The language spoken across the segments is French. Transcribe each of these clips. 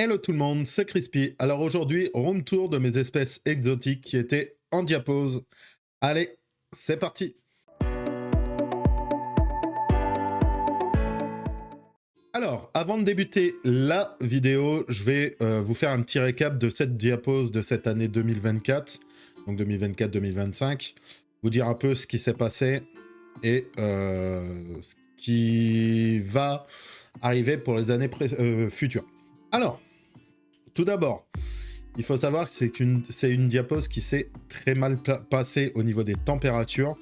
Hello tout le monde, c'est Crispy. Alors aujourd'hui, room tour de mes espèces exotiques qui étaient en diapose. Allez, c'est parti. Alors, avant de débuter la vidéo, je vais vous faire un petit récap de cette diapose de cette année 2024, donc 2024-2025, vous dire un peu ce qui s'est passé et ce qui va arriver pour les années futures. Alors, tout d'abord, il faut savoir que c'est une diapose qui s'est très mal passée au niveau des températures.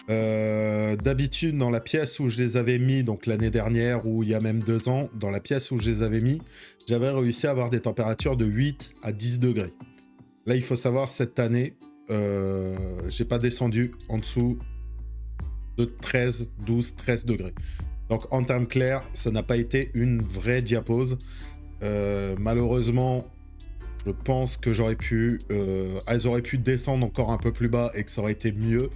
D'habitude, dans la pièce où je les avais mis, donc l'année dernière ou il y a même 2 ans, dans la pièce où je les avais mis, j'avais réussi à avoir des températures de 8 à 10 degrés. Là, il faut savoir, cette année, j'ai pas descendu en dessous de 13, 12, 13 degrés. Donc en termes clairs, ça n'a pas été une vraie diapose. Malheureusement, je pense que elles auraient pu descendre encore un peu plus bas et que ça aurait été mieux.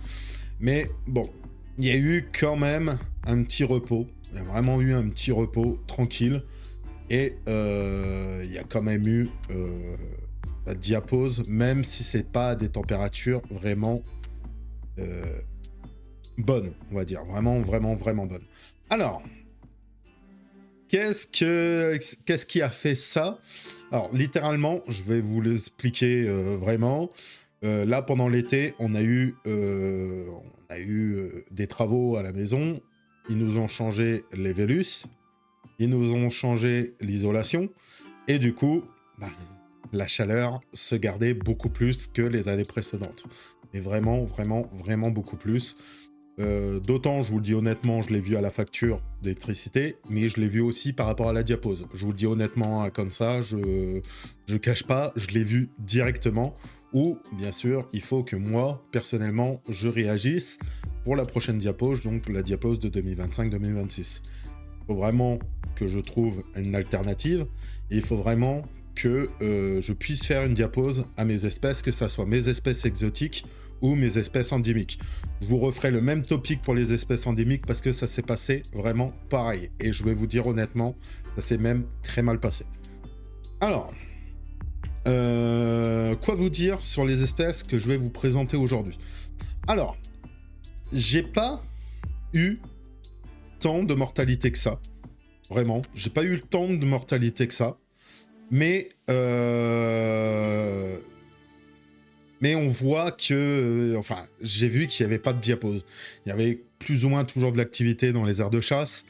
Mais bon, il y a eu quand même un petit repos. Il y a vraiment eu un petit repos tranquille. Et il y a quand même eu la diapose, même si c'est pas des températures vraiment bonnes, on va dire. Vraiment, vraiment, vraiment bonnes. Alors, qu'est-ce qui a fait ça? Alors, littéralement, je vais vous l'expliquer vraiment. Là, pendant l'été, on a eu des travaux à la maison. Ils nous ont changé les Vélus. Ils nous ont changé l'isolation. Et du coup, la chaleur se gardait beaucoup plus que les années précédentes. Mais vraiment, vraiment, vraiment beaucoup plus. D'autant, je vous le dis honnêtement, je l'ai vu à la facture d'électricité, mais je l'ai vu aussi par rapport à la diapose. Je vous le dis honnêtement, hein, comme ça, je cache pas, je l'ai vu directement. Ou, bien sûr, il faut que moi, personnellement, je réagisse pour la prochaine diapose, donc la diapose de 2025-2026. Il faut vraiment que je trouve une alternative, et il faut vraiment que je puisse faire une diapose à mes espèces, que ça soit mes espèces exotiques ou mes espèces endémiques. Je vous referai le même topic pour les espèces endémiques parce que ça s'est passé vraiment pareil. Et je vais vous dire honnêtement, ça s'est même très mal passé. Alors, quoi vous dire sur les espèces que je vais vous présenter aujourd'hui? Alors, j'ai pas eu tant de mortalité que ça. Vraiment, j'ai pas eu tant de mortalité que ça. Mais on voit que... enfin, j'ai vu qu'il n'y avait pas de diapose. Il y avait plus ou moins toujours de l'activité dans les aires de chasse.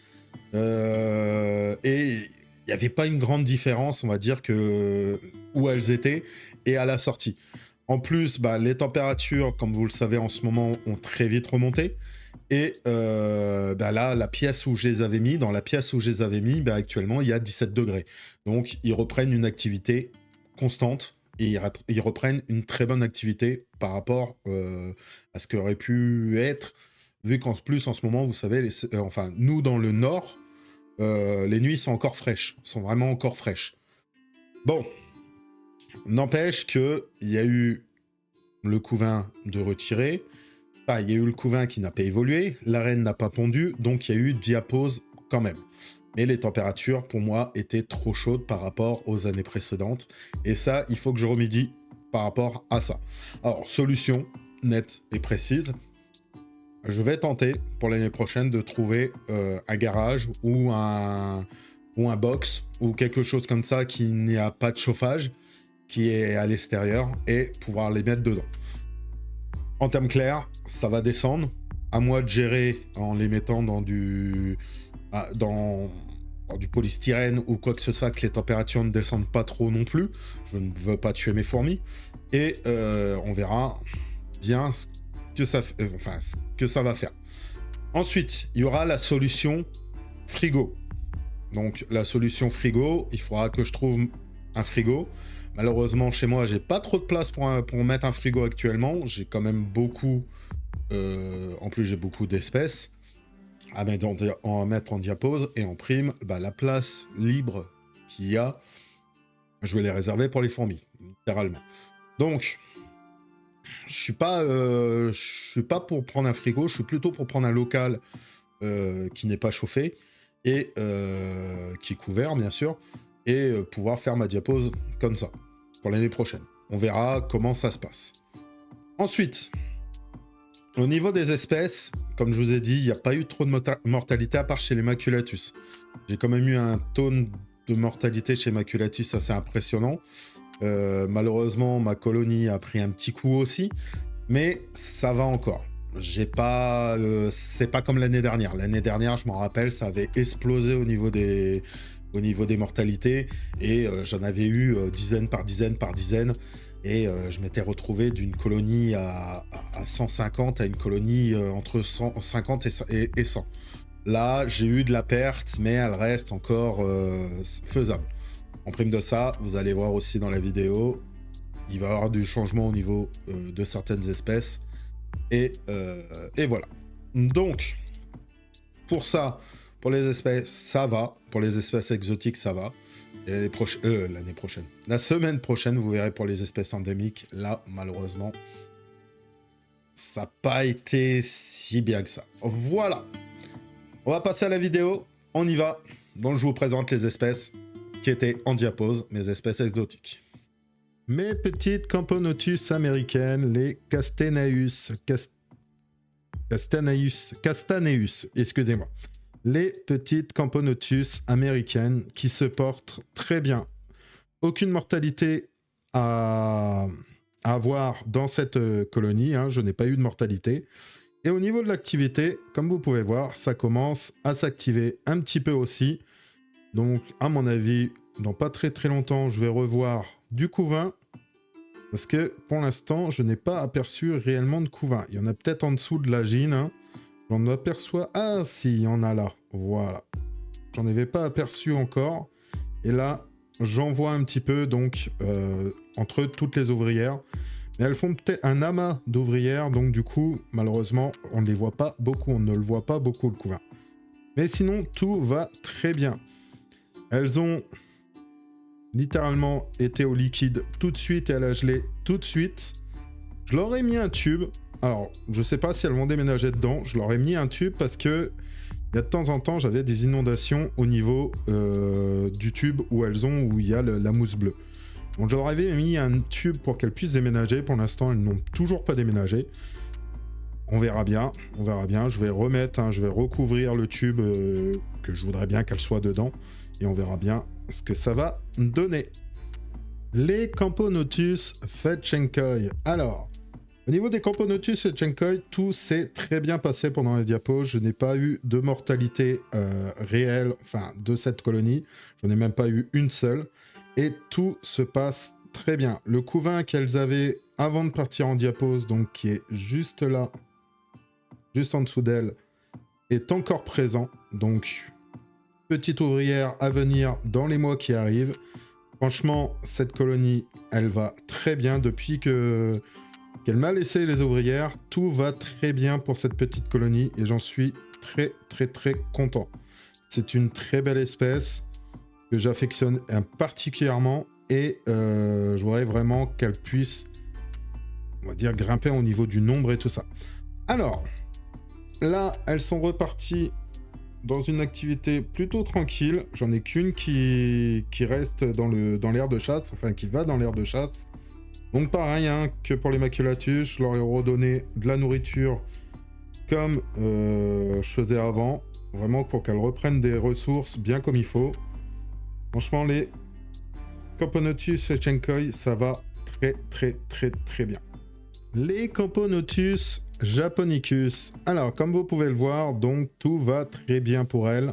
Et il n'y avait pas une grande différence, on va dire, que où elles étaient et à la sortie. En plus, les températures, comme vous le savez en ce moment, ont très vite remonté. Et là, la pièce où je les avais mis, dans la pièce où je les avais mis, actuellement, il y a 17 degrés. Donc, ils reprennent une activité constante et ils reprennent une très bonne activité par rapport à ce qu'aurait pu être, vu qu'en plus, en ce moment, vous savez, nous, dans le nord, les nuits sont encore fraîches, sont vraiment encore fraîches. Bon, n'empêche qu'il y a eu le couvain de retirer. Il y a eu le couvain qui n'a pas évolué, la reine n'a pas pondu, donc il y a eu diapose quand même. Mais les températures, pour moi, étaient trop chaudes par rapport aux années précédentes. Et ça, il faut que je remédie par rapport à ça. Alors, solution nette et précise. Je vais tenter, pour l'année prochaine, de trouver un garage ou un box ou quelque chose comme ça qui n'y a pas de chauffage, qui est à l'extérieur, et pouvoir les mettre dedans. En termes clairs, ça va descendre. À moi de gérer en les mettant dans du polystyrène ou quoi que ce soit, que les températures ne descendent pas trop non plus. Je ne veux pas tuer mes fourmis. Et on verra bien ce que ça va faire. Ensuite, il y aura la solution frigo. Donc la solution frigo, il faudra que je trouve un frigo. Malheureusement, chez moi, j'ai pas trop de place pour mettre un frigo actuellement. J'ai quand même beaucoup... en plus, j'ai beaucoup d'espèces à mettre en diapose. Et en prime, la place libre qu'il y a, je vais les réserver pour les fourmis, littéralement. Donc, je suis pas pour prendre un frigo. Je suis plutôt pour prendre un local qui n'est pas chauffé et qui est couvert, bien sûr. et pouvoir faire ma diapose comme ça pour l'année prochaine. On verra comment ça se passe. Ensuite, au niveau des espèces, comme je vous ai dit, il n'y a pas eu trop de mortalité à part chez les Maculatus. J'ai quand même eu un taux de mortalité chez Maculatus assez impressionnant. Malheureusement, ma colonie a pris un petit coup aussi, mais ça va encore. C'est pas comme l'année dernière. L'année dernière, je m'en rappelle, ça avait explosé au niveau des mortalités et j'en avais eu dizaine par dizaine par dizaine. Et je m'étais retrouvé d'une colonie à 150 à une colonie entre 150 et 100. Là, j'ai eu de la perte, mais elle reste encore faisable. En prime de ça, vous allez voir aussi dans la vidéo, il va y avoir du changement au niveau de certaines espèces. Et voilà. Donc, pour ça, pour les espèces, ça va. Pour les espèces exotiques, ça va. L'année prochaine. La semaine prochaine, vous verrez pour les espèces endémiques. Là, malheureusement, ça n'a pas été si bien que ça. Voilà. On va passer à la vidéo. On y va. Donc, je vous présente les espèces qui étaient en diapose, mes espèces exotiques. Mes petites Camponotus américaines, les Castaneus, excusez-moi. Les petites Camponotus américaines qui se portent très bien. Aucune mortalité à avoir dans cette colonie, hein, je n'ai pas eu de mortalité. Et au niveau de l'activité, comme vous pouvez voir, ça commence à s'activer un petit peu aussi. Donc, à mon avis, dans pas très très longtemps, je vais revoir du couvain. Parce que pour l'instant, je n'ai pas aperçu réellement de couvain. Il y en a peut-être en dessous de la gine. Hein. J'en aperçois... Ah si, il y en a là. Voilà. J'en avais pas aperçu encore. Et là, j'en vois un petit peu, donc, entre toutes les ouvrières. Mais elles font peut-être un amas d'ouvrières. Donc du coup, malheureusement, on ne les voit pas beaucoup. On ne le voit pas beaucoup, le couvain. Mais sinon, tout va très bien. Elles ont littéralement été au liquide tout de suite et à la gelée tout de suite. Je leur ai mis un tube. Alors, je sais pas si elles vont déménager dedans. Je leur ai mis un tube parce que il y a de temps en temps, j'avais des inondations au niveau du tube où il y a la mousse bleue. Donc, je leur avais mis un tube pour qu'elles puissent déménager. Pour l'instant, elles n'ont toujours pas déménagé. On verra bien. Je vais remettre, hein, je vais recouvrir le tube que je voudrais bien qu'elle soit dedans. Et on verra bien ce que ça va donner. Les Camponotus Fetchenkoi. Alors, au niveau des Camponotus Fetchenkoi, tout s'est très bien passé pendant la diapo. Je n'ai pas eu de mortalité réelle, enfin, de cette colonie. Je n'ai même pas eu une seule. Et tout se passe très bien. Le couvain qu'elles avaient avant de partir en diapose, donc qui est juste là, juste en dessous d'elle, est encore présent. Donc, petite ouvrière à venir dans les mois qui arrivent. Franchement, cette colonie, elle va très bien depuis qu'elle m'a laissé les ouvrières. Tout va très bien pour cette petite colonie et j'en suis très, très, très content. C'est une très belle espèce que j'affectionne particulièrement et je voudrais vraiment qu'elle puisse, on va dire, grimper au niveau du nombre et tout ça. Alors, là, elles sont reparties dans une activité plutôt tranquille. J'en ai qu'une qui reste dans l'aire de chasse, enfin qui va dans l'aire de chasse. Donc pareil, hein, que pour les Maculatus, je leur ai redonné de la nourriture comme je faisais avant, vraiment pour qu'elles reprennent des ressources bien comme il faut. Franchement, les Camponotus Fetchenkoi, ça va très très très très bien. Les Camponotus Japonicus. Alors, comme vous pouvez le voir, donc tout va très bien pour elle.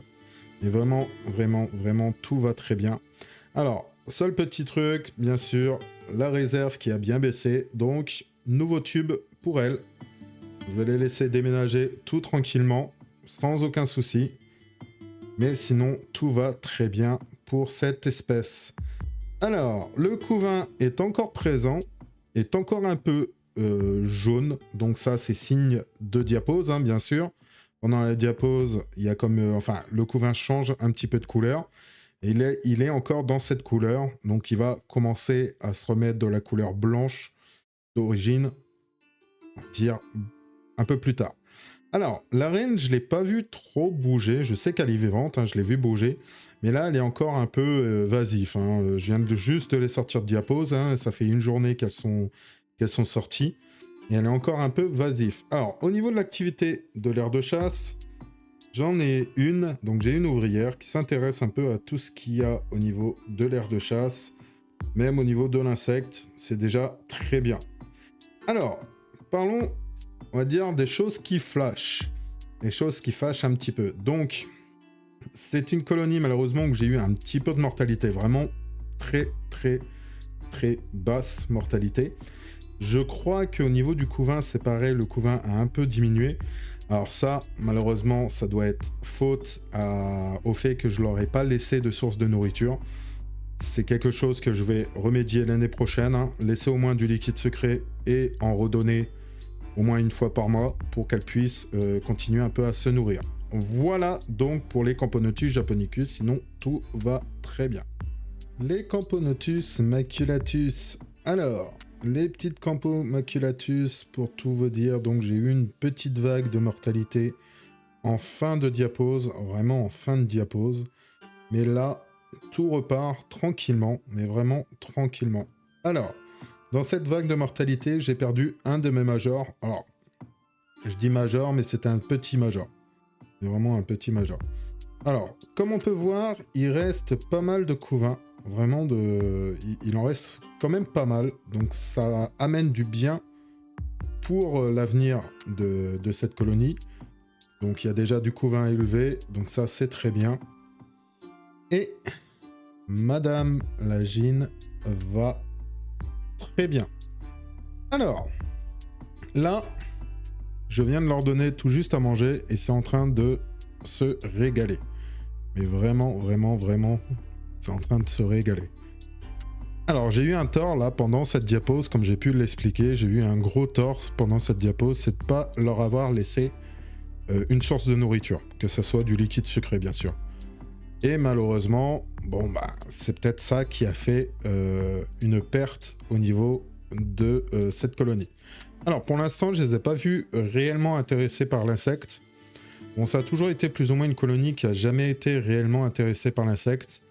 Et vraiment, vraiment, vraiment, tout va très bien. Alors, seul petit truc, bien sûr, la réserve qui a bien baissé. Donc, nouveau tube pour elle. Je vais les laisser déménager tout tranquillement, sans aucun souci. Mais sinon, tout va très bien pour cette espèce. Alors, le couvain est encore présent, est encore un peu jaune, donc ça c'est signe de diapose, hein, bien sûr. Pendant la diapose, il y a comme, le couvain change un petit peu de couleur, et il est encore dans cette couleur, donc il va commencer à se remettre de la couleur blanche d'origine, on va dire un peu plus tard. Alors, la reine, je ne l'ai pas vue trop bouger. Je sais qu'elle est vivante, hein, je l'ai vue bouger. Mais là, elle est encore un peu vasif. Hein. Je viens juste de les sortir de diapose. Hein. Ça fait une journée qu'elles sont sorties. Et elle est encore un peu vasif. Alors, au niveau de l'activité de l'aire de chasse, j'en ai une. Donc, j'ai une ouvrière qui s'intéresse un peu à tout ce qu'il y a au niveau de l'aire de chasse. Même au niveau de l'insecte, c'est déjà très bien. Alors, parlons, on va dire, des choses qui flashent. Des choses qui fâchent un petit peu. Donc, c'est une colonie, malheureusement, où j'ai eu un petit peu de mortalité. Vraiment très, très, très basse mortalité. Je crois qu'au niveau du couvain, c'est pareil, le couvain a un peu diminué. Alors ça, malheureusement, ça doit être faute au fait que je leur ai pas laissé de source de nourriture. C'est quelque chose que je vais remédier l'année prochaine. Hein. Laisser au moins du liquide sucré et en redonner au moins une fois par mois pour qu'elles puissent continuer un peu à se nourrir. Voilà donc pour les Camponotus japonicus, sinon tout va très bien. Les Camponotus maculatus. Alors, les petites Campo maculatus, pour tout vous dire, donc j'ai eu une petite vague de mortalité en fin de diapose, vraiment en fin de diapose. Mais là, tout repart tranquillement, mais vraiment tranquillement. Alors, dans cette vague de mortalité, j'ai perdu un de mes majors. Alors, je dis major, mais c'est un petit major. C'est vraiment un petit major. Alors, comme on peut voir, il reste pas mal de couvains. Vraiment, il en reste quand même pas mal. Donc, ça amène du bien pour l'avenir de cette colonie. Donc, il y a déjà du couvain élevé. Donc, ça, c'est très bien. Et Madame Lagine va très bien. Alors, là, je viens de leur donner tout juste à manger et c'est en train de se régaler. Mais vraiment, vraiment, vraiment, c'est en train de se régaler. Alors, j'ai eu un tort là pendant cette diapose, comme j'ai pu l'expliquer. J'ai eu un gros tort pendant cette diapose, c'est de ne pas leur avoir laissé une source de nourriture, que ce soit du liquide sucré, bien sûr. Et malheureusement, bon bah, c'est peut-être ça qui a fait une perte au niveau de cette colonie. Alors pour l'instant, je ne les ai pas vus réellement intéressés par l'insecte. Bon, ça a toujours été plus ou moins une colonie qui a jamais été réellement intéressée par l'insecte.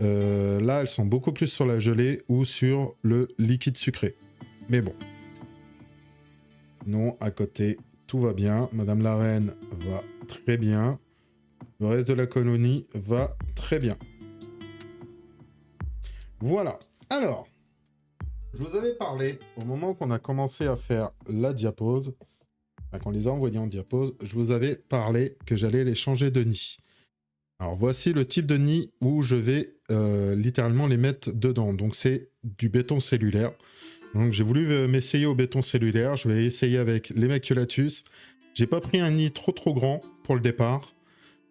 Là, elles sont beaucoup plus sur la gelée ou sur le liquide sucré. Mais bon. Non, à côté, tout va bien. Madame la Reine va très bien. Le reste de la colonie va très bien. Voilà. Alors, je vous avais parlé, au moment qu'on a commencé à faire la diapose, qu'on les a envoyés en diapose, je vous avais parlé que j'allais les changer de nid. Alors, voici le type de nid où je vais littéralement les mettre dedans. Donc, c'est du béton cellulaire. Donc, j'ai voulu m'essayer au béton cellulaire. Je vais essayer avec les maculatus. J'ai pas pris un nid trop grand pour le départ.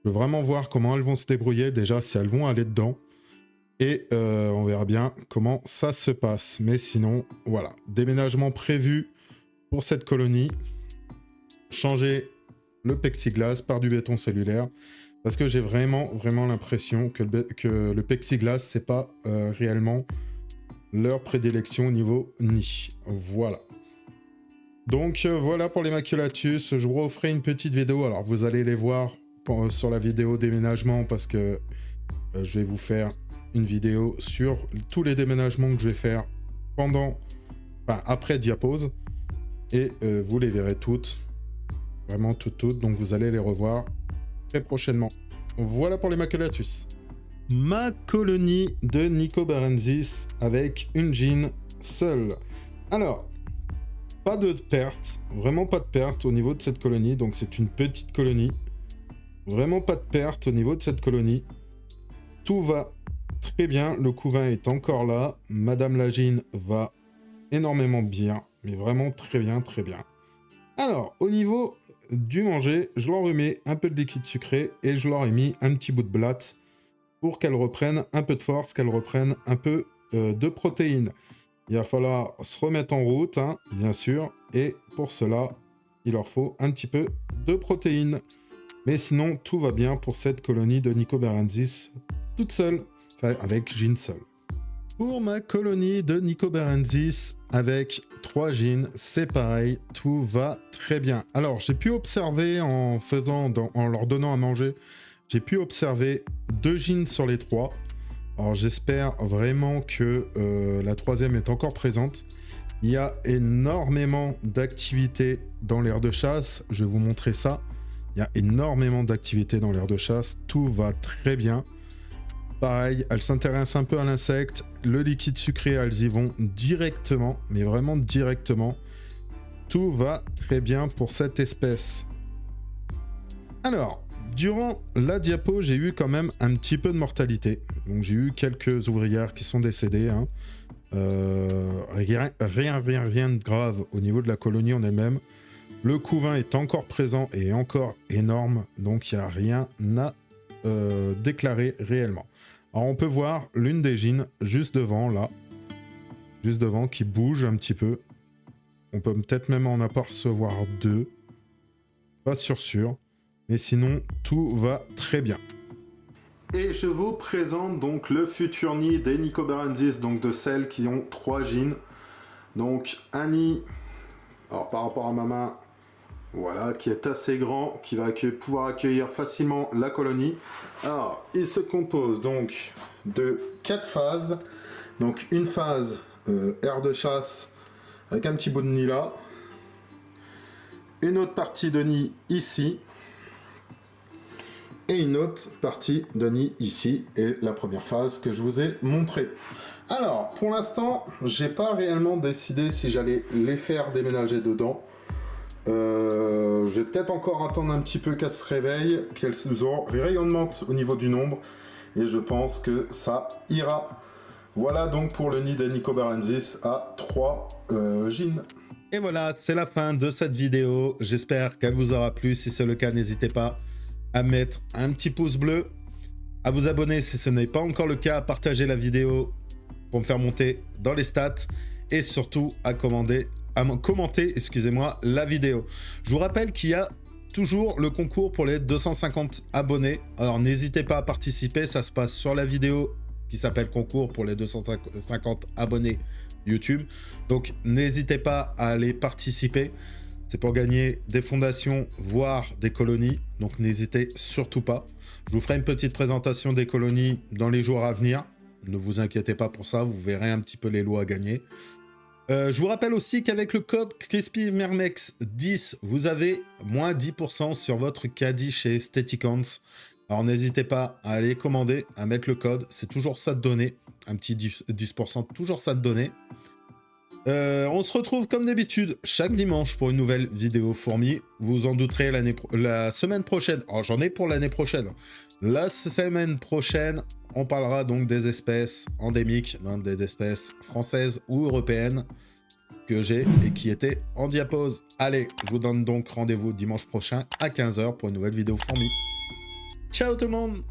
Je veux vraiment voir comment elles vont se débrouiller, déjà si elles vont aller dedans. Et on verra bien comment ça se passe. Mais sinon, voilà. Déménagement prévu pour cette colonie. Changer le plexiglas par du béton cellulaire. Parce que j'ai vraiment l'impression que le plexiglas, c'est pas réellement leur prédilection au niveau nid. Voilà. Donc voilà pour les maculatus. Je vous referai une petite vidéo. Alors vous allez les voir sur la vidéo déménagement parce que je vais vous faire une vidéo sur tous les déménagements que je vais faire après diapose et vous les verrez toutes, vraiment toutes, donc vous allez les revoir très prochainement. Voilà pour les maculatus. Ma colonie de Nicobarensis avec une jean seule. Alors, pas de perte, vraiment pas de perte au niveau de cette colonie, donc c'est une petite colonie. Vraiment pas de perte au niveau de cette colonie. Tout va très bien. Le couvain est encore là. Madame Lagine va énormément bien. Mais vraiment très bien, très bien. Alors, au niveau du manger, je leur remets un peu de liquide sucré et je leur ai mis un petit bout de blatte pour qu'elles reprennent un peu de force, qu'elles reprennent un peu de protéines. Il va falloir se remettre en route, hein, bien sûr. Et pour cela, il leur faut un petit peu de protéines. Mais sinon, tout va bien pour cette colonie de Nicobarensis toute seule, enfin avec Jean seule. Pour ma colonie de Nicobarensis avec 3 jeans, c'est pareil, tout va très bien. Alors, j'ai pu observer en leur donnant à manger, j'ai pu observer 2 jeans sur les 3. Alors, j'espère vraiment que la 3e est encore présente. Il y a énormément d'activités dans l'aire de chasse. Je vais vous montrer ça. Il y a énormément d'activités dans l'aire de chasse. Tout va très bien. Pareil, elles s'intéressent un peu à l'insecte. Le liquide sucré, elles y vont directement, mais vraiment directement. Tout va très bien pour cette espèce. Alors, durant la diapo, j'ai eu quand même un petit peu de mortalité. Donc j'ai eu quelques ouvrières qui sont décédées. Hein. Rien de grave au niveau de la colonie en elle-même. Le couvain est encore présent et encore énorme, donc il n'y a rien à déclarer réellement. Alors on peut voir l'une des jeans juste devant, là. Juste devant, qui bouge un petit peu. On peut peut-être même en apercevoir 2. Pas sûr. Mais sinon, tout va très bien. Et je vous présente donc le futur nid des Nicobarensis, donc de celles qui ont 3 jeans. Donc un nid, alors par rapport à ma main, voilà, qui est assez grand, qui va pouvoir accueillir facilement la colonie. Alors, il se compose donc de 4 phases. Donc une phase aire de chasse avec un petit bout de nid là. Une autre partie de nid ici. Et une autre partie de nid ici. Et la première phase que je vous ai montrée. Alors, pour l'instant, j'ai pas réellement décidé si j'allais les faire déménager dedans. Je vais peut-être encore attendre un petit peu qu'elles se réveillent, qu'elles rayonnementent au niveau du nombre, et je pense que ça ira. Voilà donc pour le nid des Nicobarensis à 3 jeans. Et voilà, c'est la fin de cette vidéo. J'espère qu'elle vous aura plu. Si c'est le cas, n'hésitez pas à mettre un petit pouce bleu, à vous abonner si ce n'est pas encore le cas, à partager la vidéo pour me faire monter dans les stats, et surtout à commenter, excusez-moi, la vidéo. Je vous rappelle qu'il y a toujours le concours pour les 250 abonnés. Alors n'hésitez pas à participer, ça se passe sur la vidéo qui s'appelle concours pour les 250 abonnés YouTube. Donc n'hésitez pas à aller participer. C'est pour gagner des fondations, voire des colonies. Donc n'hésitez surtout pas. Je vous ferai une petite présentation des colonies dans les jours à venir. Ne vous inquiétez pas pour ça, vous verrez un petit peu les lots à gagner. Je vous rappelle aussi qu'avec le code CrispyMermex10, vous avez moins 10% sur votre caddie chez Steticons. Alors n'hésitez pas à aller commander, à mettre le code, c'est toujours ça de donner. Un petit 10%, toujours ça de donner. On se retrouve comme d'habitude chaque dimanche pour une nouvelle vidéo fourmi. Vous vous en douterez la semaine prochaine. Alors j'en ai pour l'année prochaine. La semaine prochaine, on parlera donc des espèces endémiques, hein, des espèces françaises ou européennes que j'ai et qui étaient en diapose. Allez, je vous donne donc rendez-vous dimanche prochain à 15 h pour une nouvelle vidéo fourmi. Ciao tout le monde!